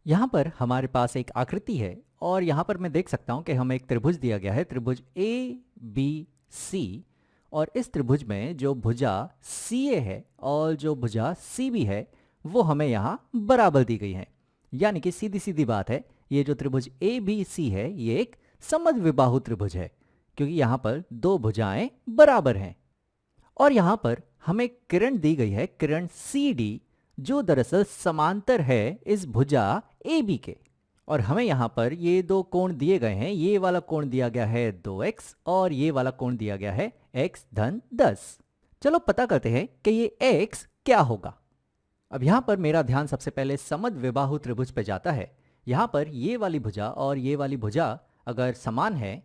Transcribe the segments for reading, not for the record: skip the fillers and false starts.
यहाँ पर हमारे पास एक आकृति है और यहाँ पर मैं देख सकता हूँ कि हमें एक त्रिभुज दिया गया है, त्रिभुज ए बी सी। और इस त्रिभुज में जो भुजा सी ए है और जो भुजा सी बी है वो हमें यहाँ बराबर दी गई है। यानी कि सीधी सीधी बात है, ये जो त्रिभुज ए बी सी है ये एक समद्विबाहु त्रिभुज है, क्योंकि यहाँ पर दो भुजाएं बराबर हैं। और यहाँ पर हमें किरण दी गई है, किरण सी डी, जो दरअसल समांतर है इस भुजा ए बी के। और हमें यहाँ पर ये दो कोण दिए गए हैं, ये वाला कोण दिया गया है 2x और ये वाला कोण दिया गया है x धन 10। चलो पता करते हैं कि ये x क्या होगा। अब यहाँ पर मेरा ध्यान सबसे पहले समद्विबाहु त्रिभुज पे जाता है। यहाँ पर ये वाली भुजा और ये वाली भुजा अगर समान है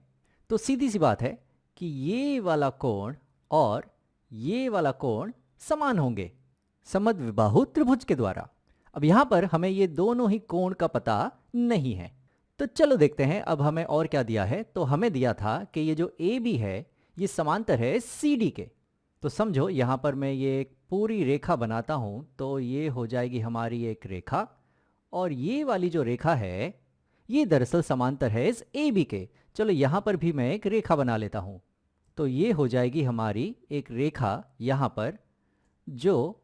तो सीधी सी बात है कि ये वाला कोण और ये वाला कोण समान होंगे समद्विबाहु त्रिभुज के द्वारा। अब यहाँ पर हमें ये दोनों ही कोण का पता नहीं है, तो चलो देखते हैं अब हमें और क्या दिया है। तो हमें दिया था कि ये जो ए बी है ये समांतर है सी डी के। तो समझो यहाँ पर मैं ये एक पूरी रेखा बनाता हूँ, तो ये हो जाएगी हमारी एक रेखा, और ये वाली जो रेखा है ये दरअसल समांतर है इस ए बी के। चलो यहाँ पर भी मैं एक रेखा बना लेता हूँ, तो ये हो जाएगी हमारी एक रेखा यहाँ पर जो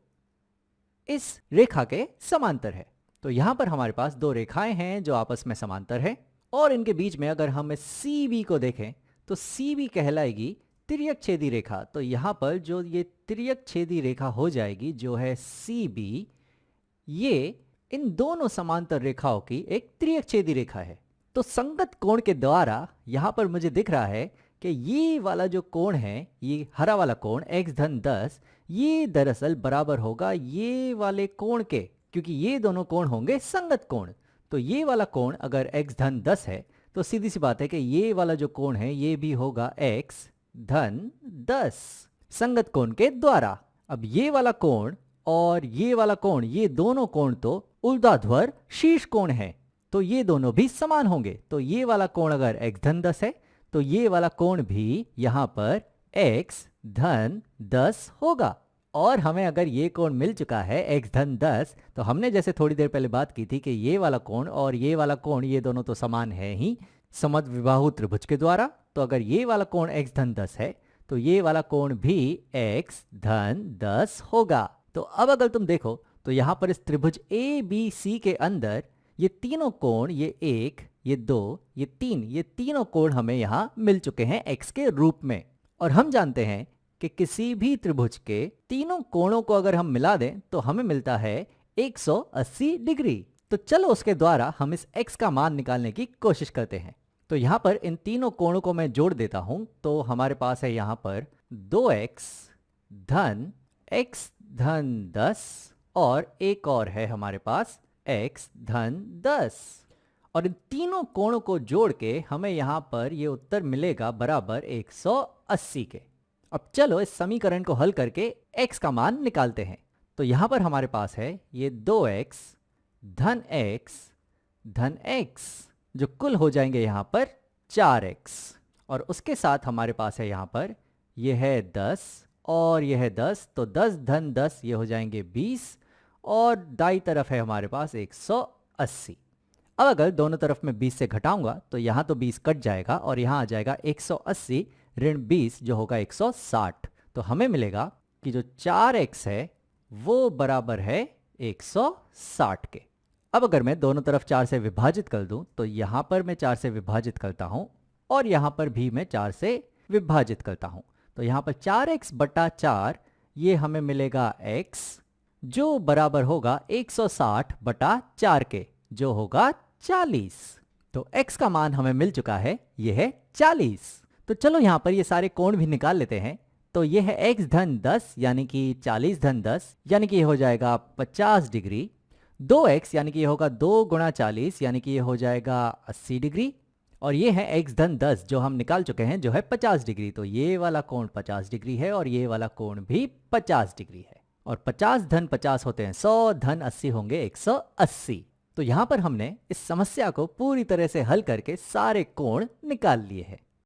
इस रेखा के समांतर है। तो यहाँ पर हमारे पास दो रेखाएं हैं जो आपस में समांतर है, और इनके बीच में अगर हम सी बी को देखें तो सी बी कहलाएगी तिर्यक छेदी रेखा। तो यहाँ पर जो ये तिर्यक छेदी रेखा हो जाएगी जो है सी बी, ये इन दोनों समांतर रेखाओं की एक तिर्यक छेदी रेखा है। तो संगत कोण के द्वारा यहाँ पर मुझे दिख रहा है कि ये वाला जो कोण है, ये हरा वाला कोण x धन 10, ये दरअसल बराबर होगा ये वाले कोण के, क्योंकि ये दोनों कोण होंगे संगत कोण। तो ये वाला कोण अगर x धन 10 है तो सीधी सी बात है कि ये वाला जो कोण है ये भी होगा x धन 10 संगत कोण के द्वारा। अब ये वाला कोण और ये वाला कोण, ये दोनों कोण तो ऊर्ध्वाधर शीर्ष कोण है, तो ये दोनों भी समान होंगे। तो ये वाला कोण अगर x धन 10 है तो ये वाला कोण भी यहाँ पर x धन 10 होगा। और हमें अगर ये कोण मिल चुका है x धन 10, तो हमने जैसे थोड़ी देर पहले बात की थी कि ये वाला कोण और ये वाला कोण ये दोनों तो समान है ही समद्विबाहु त्रिभुज के द्वारा। तो अगर ये वाला कोण x धन 10 है तो ये वाला कोण भी x धन 10 होगा। तो अब अगर तुम देखो तो यहाँ पर इस त्रिभुज ए बी सी के अंदर ये तीनों कोण, ये 1, ये 2, ये 3, ये तीनों कोण हमें यहाँ मिल चुके हैं x के रूप में। और हम जानते हैं कि किसी भी त्रिभुज के तीनों कोणों को अगर हम मिला दें तो हमें मिलता है 180 डिग्री। तो चलो उसके द्वारा हम इस x का मान निकालने की कोशिश करते हैं। तो यहाँ पर इन तीनों कोणों को मैं जोड़ देता हूँ, तो हमारे पास है यहाँ पर 2x धन x धन 10 और एक और है हमारे पास x धन 10। और इन तीनों कोणों को जोड़ के हमें यहाँ पर ये उत्तर मिलेगा बराबर 180 के। अब चलो इस समीकरण को हल करके x का मान निकालते हैं। तो यहाँ पर हमारे पास है ये 2x धन x जो कुल हो जाएंगे यहाँ पर 4x, और उसके साथ हमारे पास है यहाँ पर ये है 10 और ये है 10, तो 10 धन 10 ये हो जाएंगे 20, और दाई तरफ है हमारे पास 180। अब अगर दोनों तरफ में 20 से घटाऊंगा तो यहाँ तो 20 कट जाएगा और यहाँ आ जाएगा 180 ऋण 20 जो होगा 160। तो हमें मिलेगा कि जो 4x है वो बराबर है 160 के। अब अगर मैं दोनों तरफ 4 से विभाजित कर दूं तो यहाँ पर मैं 4 से विभाजित करता हूँ और यहाँ पर भी मैं 4 से विभाजित करता हूँ। तो यहाँ पर 4x बटा 4 ये हमें मिलेगा x जो बराबर होगा 160 बटा 4 के, जो होगा 40। तो x का मान हमें मिल चुका है, ये है 40। तो चलो यहाँ पर ये सारे कोण भी निकाल लेते हैं। तो ये है x धन 10 यानी कि 40 धन 10 यानी कि ये हो जाएगा 50 डिग्री। 2x यानी कि ये होगा 2 गुणा 40 यानी कि ये हो जाएगा 80 डिग्री। और ये है x धन 10 जो हम निकाल चुके हैं जो है 50 डिग्री। तो ये वाला कोण 50 डिग्री है और ये वाला कोण भी 50 डिग्री है। और 50 धन 50 होते हैं 100 धन 80 होंगे 180। तो यहाँ पर हमने इस समस्या को पूरी तरह से हल करके सारे कोण निकाल लिए हैं।